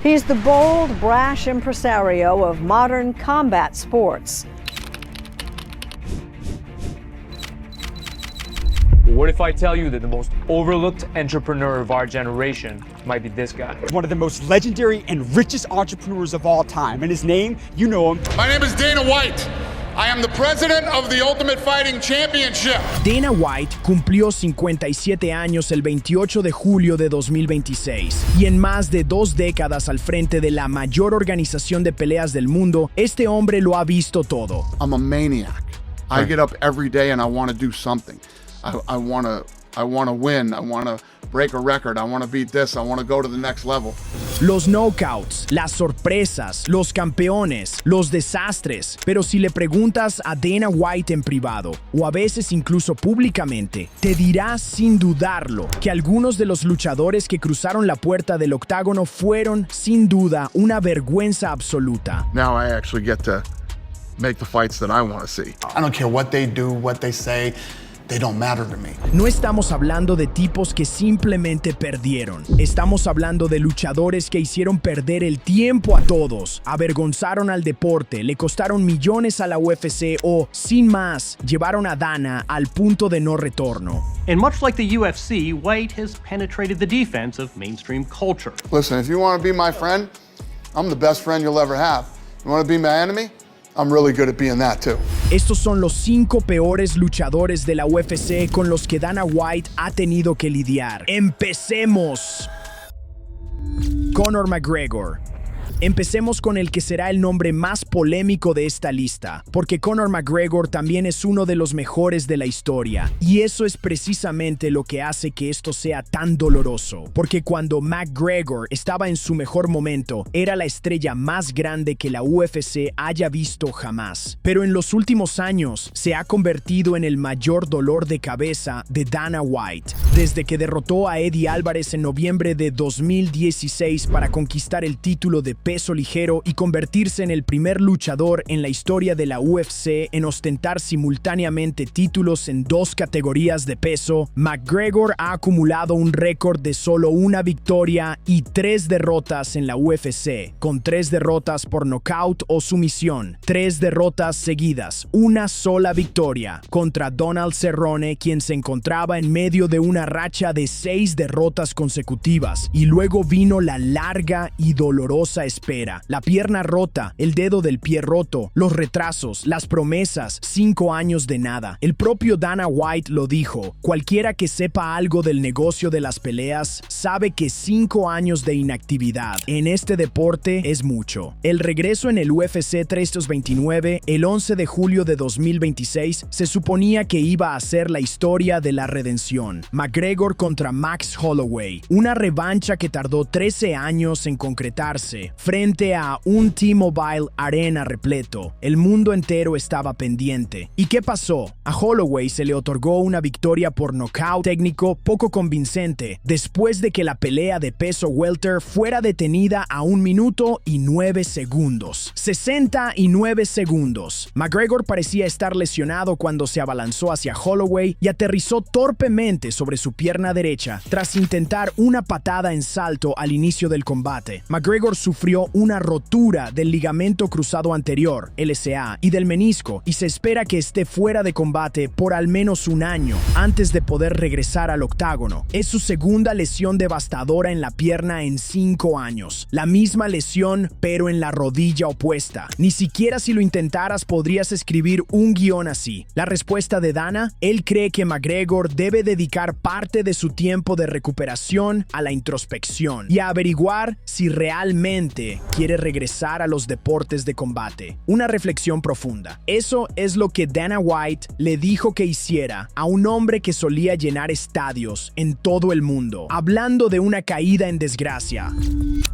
He's the bold, brash impresario of modern combat sports. What if I tell you that the most overlooked entrepreneur of our generation might be this guy? One of the most legendary and richest entrepreneurs of all time. And his name, you know him. My name is Dana White. I am the president of the Ultimate Fighting Championship. Dana White cumplió 57 años el 28 de julio de 2026 y en más de 2 décadas al frente de la mayor organización de peleas del mundo, este hombre lo ha visto todo. I'm a maniac. I get up every day and I want to do something. I want to win. I want to break a record. I want to beat this. I want to go to the next level. Los knockouts, las sorpresas, los campeones, los desastres. Pero si le preguntas a Dana White en privado, o a veces incluso públicamente, te dirá sin dudarlo que algunos de los luchadores que cruzaron la puerta del octágono fueron, sin duda, una vergüenza absoluta. Now I actually get to make the fights that I want to see. I don't care what they do, what they say. They don't matter to me. No estamos hablando de tipos que simplemente perdieron. Estamos hablando de luchadores que hicieron perder el tiempo a todos, avergonzaron al deporte, le costaron millones a la UFC o, sin más, llevaron a Dana al punto de no retorno. And much like the UFC, White has penetrated the defense of mainstream culture. Listen, if you want to be my friend, I'm the best friend you'll ever have. You want to be my enemy? I'm really good at being that too. Estos son los 5 peores luchadores de la UFC con los que Dana White ha tenido que lidiar. ¡Empecemos! Conor McGregor. Empecemos con el que será el nombre más polémico de esta lista, porque Conor McGregor también es uno de los mejores de la historia, y eso es precisamente lo que hace que esto sea tan doloroso, porque cuando McGregor estaba en su mejor momento, era la estrella más grande que la UFC haya visto jamás, pero en los últimos años se ha convertido en el mayor dolor de cabeza de Dana White, desde que derrotó a Eddie Álvarez en noviembre de 2016 para conquistar el título de peso ligero y convertirse en el primer luchador en la historia de la UFC en ostentar simultáneamente títulos en 2 categorías de peso. McGregor ha acumulado un récord de solo 1 victoria y 3 derrotas en la UFC, con 3 derrotas por nocaut o sumisión, 3 derrotas seguidas, 1 sola victoria contra Donald Cerrone, quien se encontraba en medio de una racha de 6 derrotas consecutivas, y luego vino la larga y dolorosa espera, la pierna rota, el dedo del pie roto, los retrasos, las promesas, 5 años de nada. El propio Dana White lo dijo: cualquiera que sepa algo del negocio de las peleas sabe que 5 años de inactividad en este deporte es mucho. El regreso en el UFC 329 el 11 de julio de 2026 se suponía que iba a ser la historia de la redención. McGregor contra Max Holloway, una revancha que tardó 13 años en concretarse, frente a un T-Mobile Arena repleto. El mundo entero estaba pendiente. ¿Y qué pasó? A Holloway se le otorgó una victoria por nocaut técnico poco convincente, después de que la pelea de peso welter fuera detenida a 1 minuto y 9 segundos. 69 segundos. McGregor parecía estar lesionado cuando se abalanzó hacia Holloway y aterrizó torpemente sobre su pierna derecha tras intentar una patada en salto al inicio del combate. McGregor sufrió una rotura del ligamento cruzado anterior, LCA, y del menisco, y se espera que esté fuera de combate por al menos 1 año antes de poder regresar al octágono. Es su segunda lesión devastadora en la pierna en 5 años. La misma lesión, pero en la rodilla opuesta. Ni siquiera si lo intentaras podrías escribir un guión así. La respuesta de Dana: él cree que McGregor debe dedicar parte de su tiempo de recuperación a la introspección y a averiguar si realmente quiere regresar a los deportes de combate. Una reflexión profunda. Eso es lo que Dana White le dijo que hiciera a un hombre que solía llenar estadios en todo el mundo, hablando de una caída en desgracia.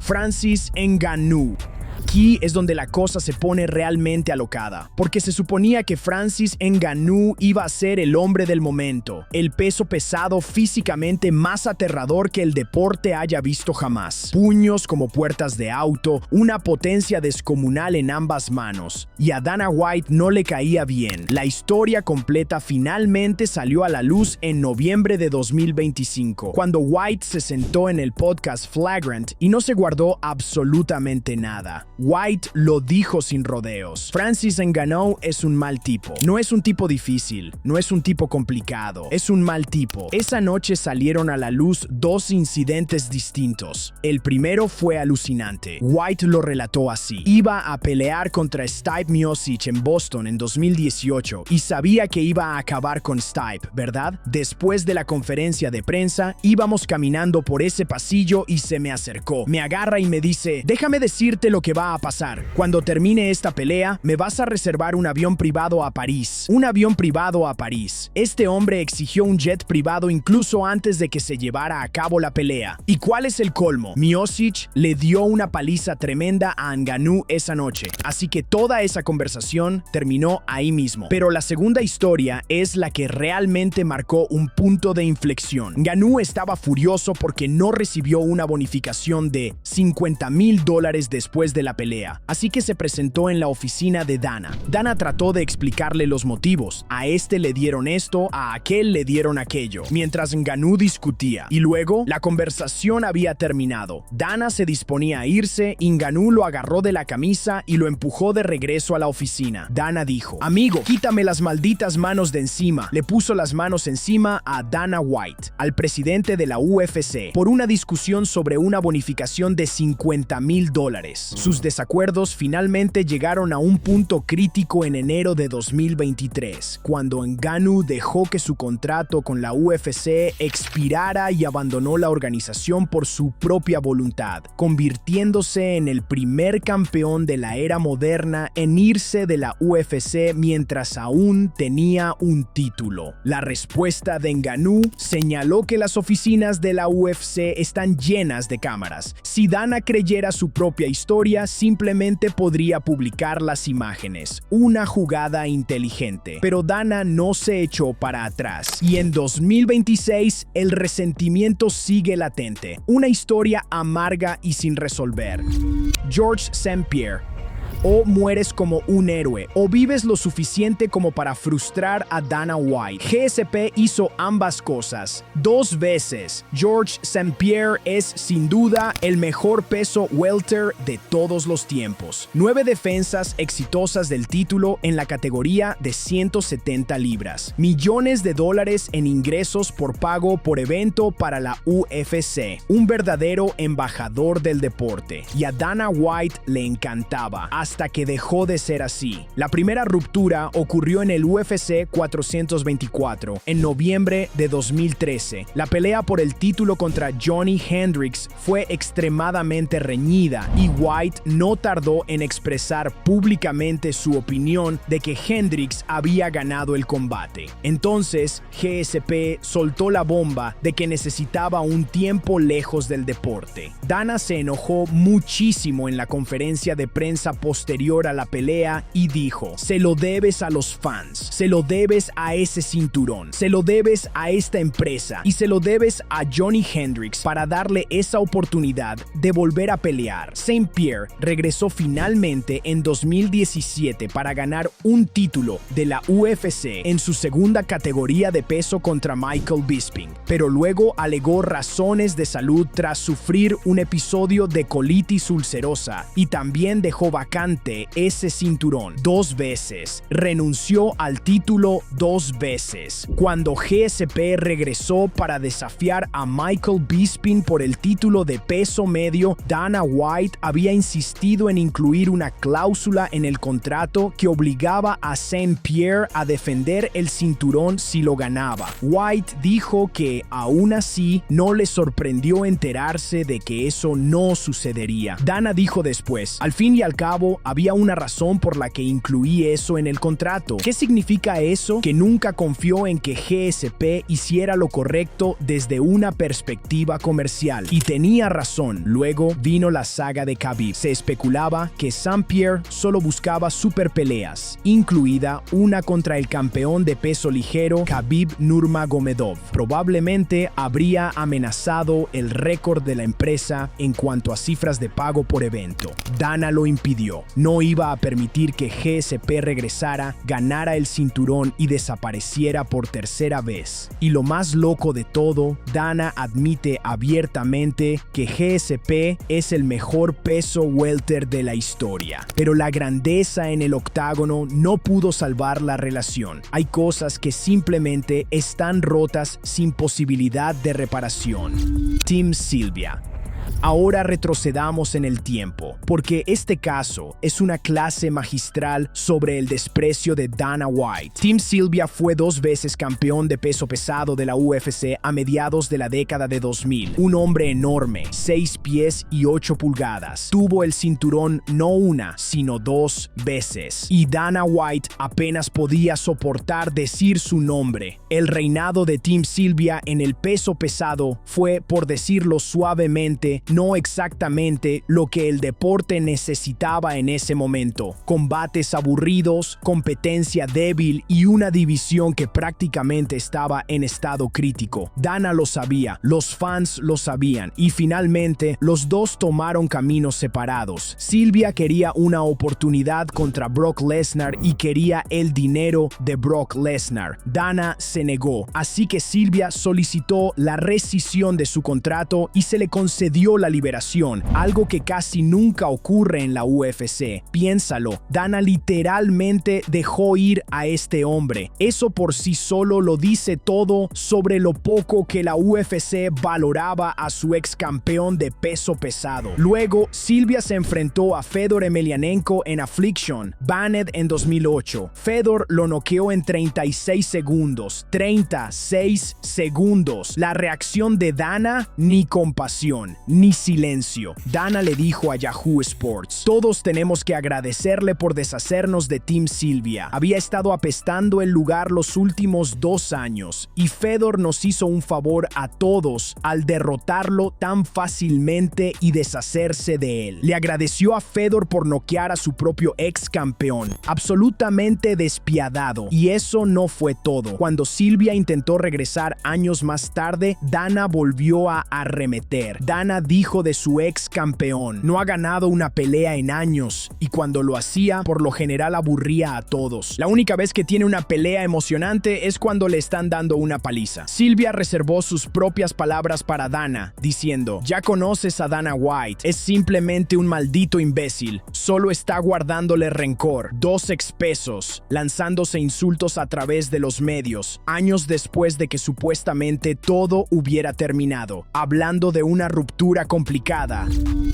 Francis Ngannou. Aquí es donde la cosa se pone realmente alocada, porque se suponía que Francis Ngannou iba a ser el hombre del momento, el peso pesado físicamente más aterrador que el deporte haya visto jamás. Puños como puertas de auto, una potencia descomunal en ambas manos. Y a Dana White no le caía bien. La historia completa finalmente salió a la luz en noviembre de 2025, cuando White se sentó en el podcast Flagrant y no se guardó absolutamente nada. White lo dijo sin rodeos. Francis Ngannou es un mal tipo. No es un tipo difícil, no es un tipo complicado, es un mal tipo. Esa noche salieron a la luz dos incidentes distintos. El primero fue alucinante. White lo relató así. Iba a pelear contra Stipe Miocic en Boston en 2018 y sabía que iba a acabar con Stipe, ¿verdad? Después de la conferencia de prensa, íbamos caminando por ese pasillo y se me acercó. Me agarra y me dice: déjame decirte lo que va a pasar. Cuando termine esta pelea, me vas a reservar un avión privado a París. Un avión privado a París. Este hombre exigió un jet privado incluso antes de que se llevara a cabo la pelea. ¿Y cuál es el colmo? Miocic le dio una paliza tremenda a Ngannou esa noche. Así que toda esa conversación terminó ahí mismo. Pero la segunda historia es la que realmente marcó un punto de inflexión. Ngannou estaba furioso porque no recibió una bonificación de $50,000 después de la pelea, así que se presentó en la oficina de Dana. Dana trató de explicarle los motivos. A este le dieron esto, a aquel le dieron aquello, mientras Ngannou discutía. Y luego, la conversación había terminado. Dana se disponía a irse y Ngannou lo agarró de la camisa y lo empujó de regreso a la oficina. Dana dijo: amigo, quítame las malditas manos de encima. Le puso las manos encima a Dana White, al presidente de la UFC, por una discusión sobre una bonificación de $50,000. Sus desacuerdos finalmente llegaron a un punto crítico en enero de 2023, cuando Ngannou dejó que su contrato con la UFC expirara y abandonó la organización por su propia voluntad, convirtiéndose en el primer campeón de la era moderna en irse de la UFC mientras aún tenía un título. La respuesta de Ngannou señaló que las oficinas de la UFC están llenas de cámaras. Si Dana creyera su propia historia, simplemente podría publicar las imágenes. Una jugada inteligente. Pero Dana no se echó para atrás. Y en 2026, el resentimiento sigue latente. Una historia amarga y sin resolver. Georges St-Pierre. O mueres como un héroe, o vives lo suficiente como para frustrar a Dana White. GSP hizo ambas cosas, 2 veces. Georges St-Pierre es, sin duda, el mejor peso welter de todos los tiempos. 9 defensas exitosas del título en la categoría de 170 libras. Millones de dólares en ingresos por pago por evento para la UFC. Un verdadero embajador del deporte. Y a Dana White le encantaba, hasta que dejó de ser así. La primera ruptura ocurrió en el UFC 424, en noviembre de 2013. La pelea por el título contra Johnny Hendricks fue extremadamente reñida y White no tardó en expresar públicamente su opinión de que Hendricks había ganado el combate. Entonces, GSP soltó la bomba de que necesitaba un tiempo lejos del deporte. Dana se enojó muchísimo en la conferencia de prensa posterior a la pelea y dijo: se lo debes a los fans, se lo debes a ese cinturón, se lo debes a esta empresa y se lo debes a Johnny Hendricks para darle esa oportunidad de volver a pelear. St-Pierre regresó finalmente en 2017 para ganar un título de la UFC en su segunda categoría de peso contra Michael Bisping, pero luego alegó razones de salud tras sufrir un episodio de colitis ulcerosa y también dejó vacante ese cinturón 2 veces. Renunció al título 2 veces. Cuando GSP regresó para desafiar a Michael Bisping por el título de peso medio, Dana White había insistido en incluir una cláusula en el contrato que obligaba a St-Pierre a defender el cinturón si lo ganaba. White dijo que, aún así, no le sorprendió enterarse de que eso no sucedería. Dana dijo después: al fin y al cabo, Había una razón por la que incluí eso en el contrato. ¿Qué significa eso? Que nunca confió en que GSP hiciera lo correcto desde una perspectiva comercial. Y tenía razón. Luego vino la saga de Khabib. Se especulaba que St-Pierre solo buscaba super peleas, incluida una contra el campeón de peso ligero Khabib Nurmagomedov. Probablemente habría amenazado el récord de la empresa en cuanto a cifras de pago por evento. Dana lo impidió. No iba a permitir que GSP regresara, ganara el cinturón y desapareciera por tercera vez. Y lo más loco de todo, Dana admite abiertamente que GSP es el mejor peso welter de la historia. Pero la grandeza en el octágono no pudo salvar la relación. Hay cosas que simplemente están rotas sin posibilidad de reparación. Team Sylvia. Ahora retrocedamos en el tiempo, porque este caso es una clase magistral sobre el desprecio de Dana White. Team Sylvia fue 2 veces campeón de peso pesado de la UFC a mediados de la década de 2000. Un hombre enorme, 6 pies y 8 pulgadas. Tuvo el cinturón no una, sino 2 veces. Y Dana White apenas podía soportar decir su nombre. El reinado de Team Sylvia en el peso pesado fue, por decirlo suavemente, no exactamente lo que el deporte necesitaba en ese momento. Combates aburridos, competencia débil y una división que prácticamente estaba en estado crítico. Dana lo sabía, los fans lo sabían y finalmente los dos tomaron caminos separados. Sylvia quería una oportunidad contra Brock Lesnar y quería el dinero de Brock Lesnar. Dana se negó, así que Sylvia solicitó la rescisión de su contrato y se le concedió la liberación, algo que casi nunca ocurre en la UFC. Piénsalo, Dana literalmente dejó ir a este hombre. Eso por sí solo lo dice todo sobre lo poco que la UFC valoraba a su ex campeón de peso pesado. Luego, Sylvia se enfrentó a Fedor Emelianenko en Affliction, Banned en 2008. Fedor lo noqueó en 36 segundos. 36 segundos. La reacción de Dana, ni compasión, ni silencio. Dana le dijo a Yahoo Sports: todos tenemos que agradecerle por deshacernos de Team Sylvia. Había estado apestando el lugar los últimos 2 años y Fedor nos hizo un favor a todos al derrotarlo tan fácilmente y deshacerse de él. Le agradeció a Fedor por noquear a su propio ex campeón. Absolutamente despiadado. Y eso no fue todo. Cuando Sylvia intentó regresar años más tarde, Dana volvió a arremeter. Dana dijo de su ex campeón: no ha ganado una pelea en años, y cuando lo hacía, por lo general aburría a todos. La única vez que tiene una pelea emocionante es cuando le están dando una paliza. Sylvia reservó sus propias palabras para Dana, diciendo: ya conoces a Dana White, es simplemente un maldito imbécil, solo está guardándole rencor. 2 expesos, lanzándose insultos a través de los medios, años después de que supuestamente todo hubiera terminado, hablando de una ruptura complicada.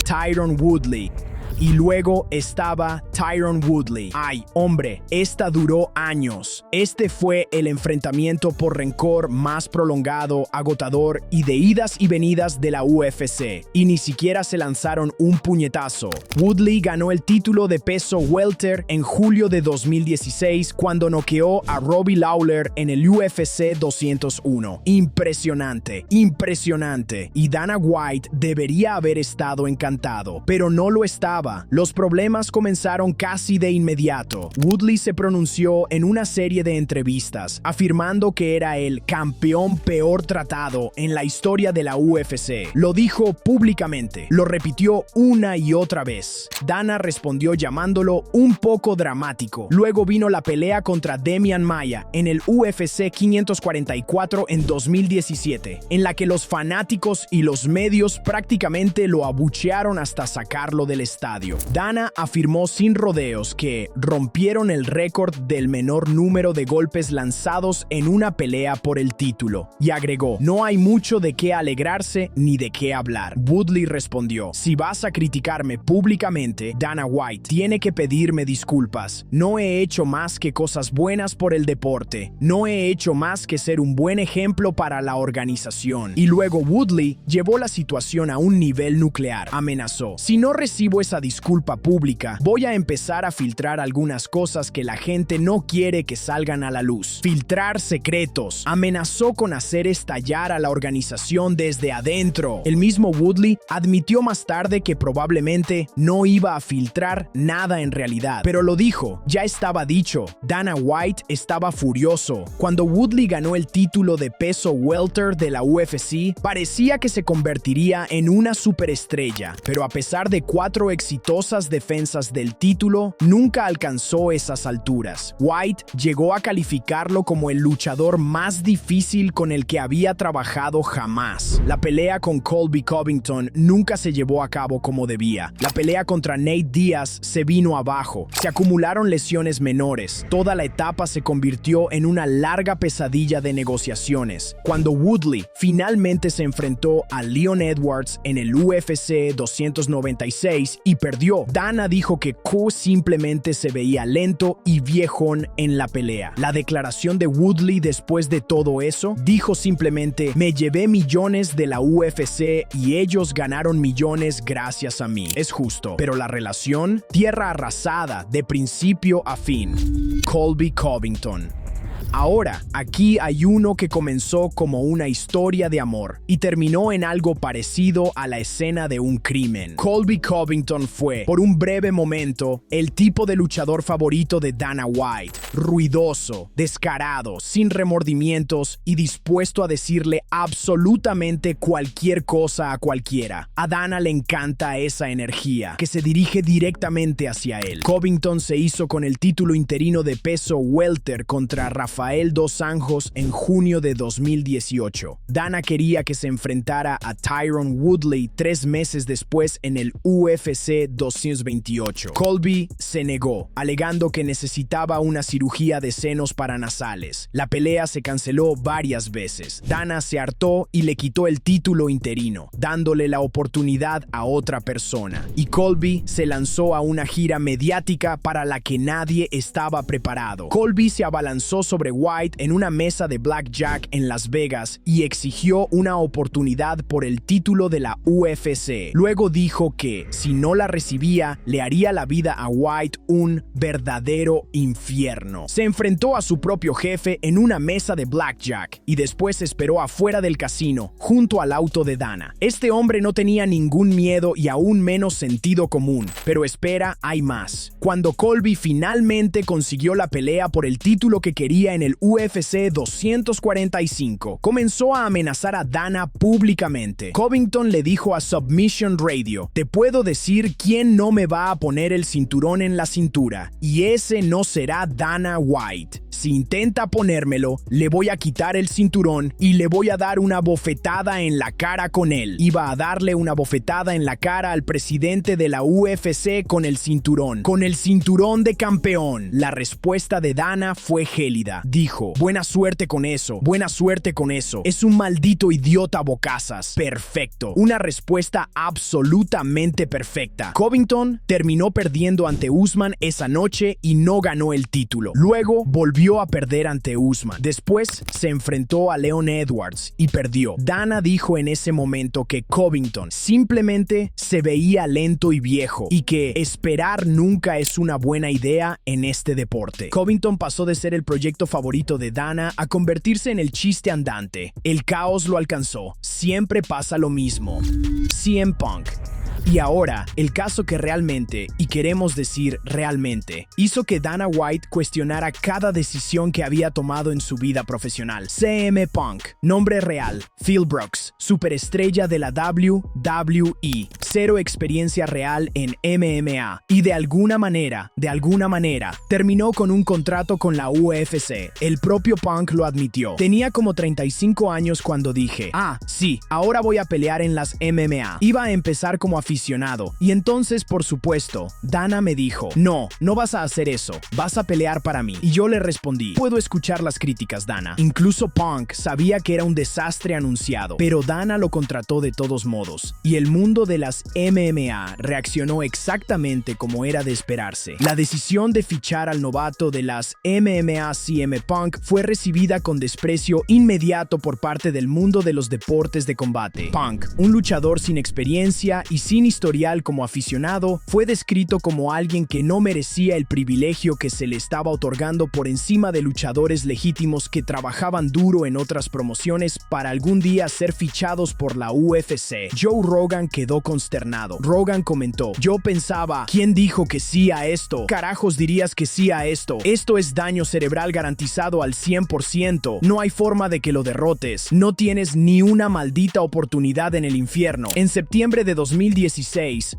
Tyron Woodley. Y luego estaba Tyron Woodley. Ay, hombre, esta duró años. Este fue el enfrentamiento por rencor más prolongado, agotador y de idas y venidas de la UFC. Y ni siquiera se lanzaron un puñetazo. Woodley ganó el título de peso welter en julio de 2016 cuando noqueó a Robbie Lawler en el UFC 201. Impresionante, impresionante. Y Dana White debería haber estado encantado, pero no lo estaba. Los problemas comenzaron casi de inmediato. Woodley se pronunció en una serie de entrevistas, afirmando que era el campeón peor tratado en la historia de la UFC. Lo dijo públicamente, lo repitió una y otra vez. Dana respondió llamándolo un poco dramático. Luego vino la pelea contra Demian Maia en el UFC 544 en 2017, en la que los fanáticos y los medios prácticamente lo abuchearon hasta sacarlo del estadio. Dana afirmó sin rodeos que rompieron el récord del menor número de golpes lanzados en una pelea por el título. Y agregó: no hay mucho de qué alegrarse ni de qué hablar. Woodley respondió: si vas a criticarme públicamente, Dana White, tiene que pedirme disculpas. No he hecho más que cosas buenas por el deporte. No he hecho más que ser un buen ejemplo para la organización. Y luego Woodley llevó la situación a un nivel nuclear. Amenazó: si no recibo esa disculpa, disculpa pública, voy a empezar a filtrar algunas cosas que la gente no quiere que salgan a la luz. Filtrar secretos. Amenazó con hacer estallar a la organización desde adentro. El mismo Woodley admitió más tarde que probablemente no iba a filtrar nada en realidad, pero lo dijo, ya estaba dicho. Dana White estaba furioso. Cuando Woodley ganó el título de peso welter de la UFC, parecía que se convertiría en una superestrella, pero a pesar de 4 exitosas defensas del título, nunca alcanzó esas alturas. White llegó a calificarlo como el luchador más difícil con el que había trabajado jamás. La pelea con Colby Covington nunca se llevó a cabo como debía. La pelea contra Nate Diaz se vino abajo. Se acumularon lesiones menores. Toda la etapa se convirtió en una larga pesadilla de negociaciones. Cuando Woodley finalmente se enfrentó a Leon Edwards en el UFC 296 y perdió, Dana dijo que Q simplemente se veía lento y viejón en la pelea. La declaración de Woodley después de todo eso dijo simplemente: me llevé millones de la UFC y ellos ganaron millones gracias a mí. Es justo, pero la relación, tierra arrasada de principio a fin. Colby Covington. Ahora, aquí hay uno que comenzó como una historia de amor y terminó en algo parecido a la escena de un crimen. Colby Covington fue, por un breve momento, el tipo de luchador favorito de Dana White. Ruidoso, descarado, sin remordimientos y dispuesto a decirle absolutamente cualquier cosa a cualquiera. A Dana le encanta esa energía, que se dirige directamente hacia él. Covington se hizo con el título interino de peso welter contra Rafael Dos Anjos en junio de 2018. Dana quería que se enfrentara a Tyron Woodley 3 meses después en el UFC 228. Colby se negó, alegando que necesitaba una cirugía de senos paranasales. La pelea se canceló varias veces. Dana se hartó y le quitó el título interino, dándole la oportunidad a otra persona. Y Colby se lanzó a una gira mediática para la que nadie estaba preparado. Colby se abalanzó sobre White en una mesa de blackjack en Las Vegas y exigió una oportunidad por el título de la UFC. Luego dijo que, si no la recibía, le haría la vida a White un verdadero infierno. Se enfrentó a su propio jefe en una mesa de blackjack y después esperó afuera del casino, junto al auto de Dana. Este hombre no tenía ningún miedo y aún menos sentido común. Pero espera, hay más. Cuando Colby finalmente consiguió la pelea por el título que quería en el UFC 245, comenzó a amenazar a Dana públicamente. Covington le dijo a Submission Radio: te puedo decir quién no me va a poner el cinturón en la cintura, y ese no será Dana White. Si intenta ponérmelo, le voy a quitar el cinturón y le voy a dar una bofetada en la cara con él. Iba a darle una bofetada en la cara al presidente de la UFC con el cinturón de campeón. La respuesta de Dana fue gélida. Dijo: buena suerte con eso, buena suerte con eso. Es un maldito idiota bocazas. Perfecto. Una respuesta absolutamente perfecta. Covington terminó perdiendo ante Usman esa noche y no ganó el título. Luego volvió a perder ante Usman. Después se enfrentó a Leon Edwards y perdió. Dana dijo en ese momento que Covington simplemente se veía lento y viejo y que esperar nunca es una buena idea en este deporte. Covington pasó de ser el proyecto favorito de Dana a convertirse en el chiste andante. El caos lo alcanzó. Siempre pasa lo mismo. CM Punk. Y ahora, el caso que realmente, y queremos decir realmente, hizo que Dana White cuestionara cada decisión que había tomado en su vida profesional. CM Punk, nombre real, Phil Brooks, superestrella de la WWE, cero experiencia real en MMA, y de alguna manera, terminó con un contrato con la UFC. El propio Punk lo admitió. Tenía como 35 años cuando dije: sí, ahora voy a pelear en las MMA. Iba a empezar como aficionado, y entonces, por supuesto, Dana me dijo: no vas a hacer eso, vas a pelear para mí. Y yo le respondí: puedo escuchar las críticas, Dana. Incluso Punk sabía que era un desastre anunciado, pero Dana lo contrató de todos modos, y el mundo de las MMA reaccionó exactamente como era de esperarse. La decisión de fichar al novato de las MMA, CM Punk, fue recibida con desprecio inmediato por parte del mundo de los deportes de combate. Punk, un luchador sin experiencia y sin sin historial como aficionado, fue descrito como alguien que no merecía el privilegio que se le estaba otorgando por encima de luchadores legítimos que trabajaban duro en otras promociones para algún día ser fichados por la UFC. Joe Rogan quedó consternado. Rogan comentó: "Yo pensaba, ¿quién dijo que sí a esto? Carajos dirías que sí a esto. Esto es daño cerebral garantizado al 100%. No hay forma de que lo derrotes. No tienes ni una maldita oportunidad en el infierno". En septiembre de 2016,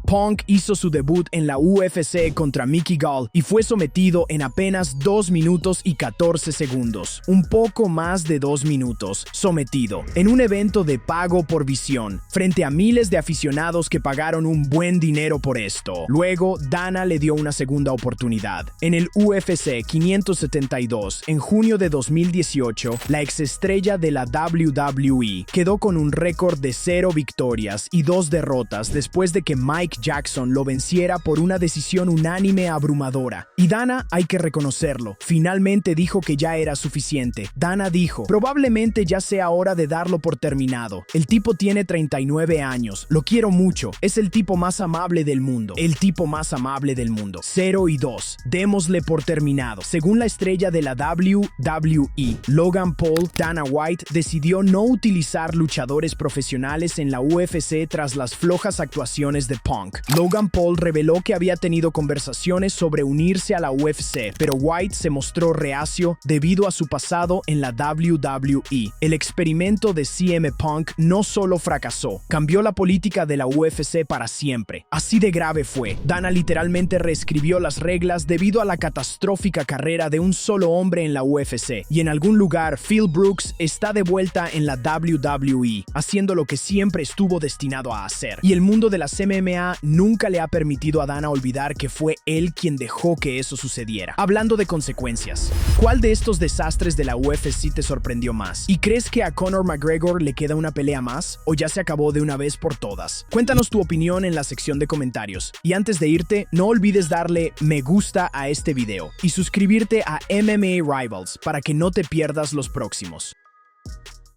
Punk hizo su debut en la UFC contra Mickey Gall y fue sometido en apenas 2 minutos y 14 segundos. Un poco más de 2 minutos, sometido, en un evento de pago por visión, frente a miles de aficionados que pagaron un buen dinero por esto. Luego, Dana le dio una segunda oportunidad. En el UFC 572, en junio de 2018, la exestrella de la WWE quedó con un récord de 0 victorias y 2 derrotas después de que Mike Jackson lo venciera por una decisión unánime abrumadora. Y Dana, hay que reconocerlo, finalmente dijo que ya era suficiente. Dana dijo: "Probablemente ya sea hora de darlo por terminado. El tipo tiene 39 años, lo quiero mucho, es el tipo más amable del mundo. El tipo más amable del mundo. 0-2, démosle por terminado". Según la estrella de la WWE, Logan Paul, Dana White decidió no utilizar luchadores profesionales en la UFC tras las flojas actuaciones de Punk. Logan Paul reveló que había tenido conversaciones sobre unirse a la UFC, pero White se mostró reacio debido a su pasado en la WWE. El experimento de CM Punk no solo fracasó, cambió la política de la UFC para siempre. Así de grave fue. Dana literalmente reescribió las reglas debido a la catastrófica carrera de un solo hombre en la UFC. Y en algún lugar, Phil Brooks está de vuelta en la WWE, haciendo lo que siempre estuvo destinado a hacer. Y el mundo de las MMA nunca le ha permitido a Dana olvidar que fue él quien dejó que eso sucediera. Hablando de consecuencias, ¿cuál de estos desastres de la UFC te sorprendió más? ¿Y crees que a Conor McGregor le queda una pelea más? ¿O ya se acabó de una vez por todas? Cuéntanos tu opinión en la sección de comentarios. Y antes de irte, no olvides darle me gusta a este video y suscribirte a MMA Rivals para que no te pierdas los próximos.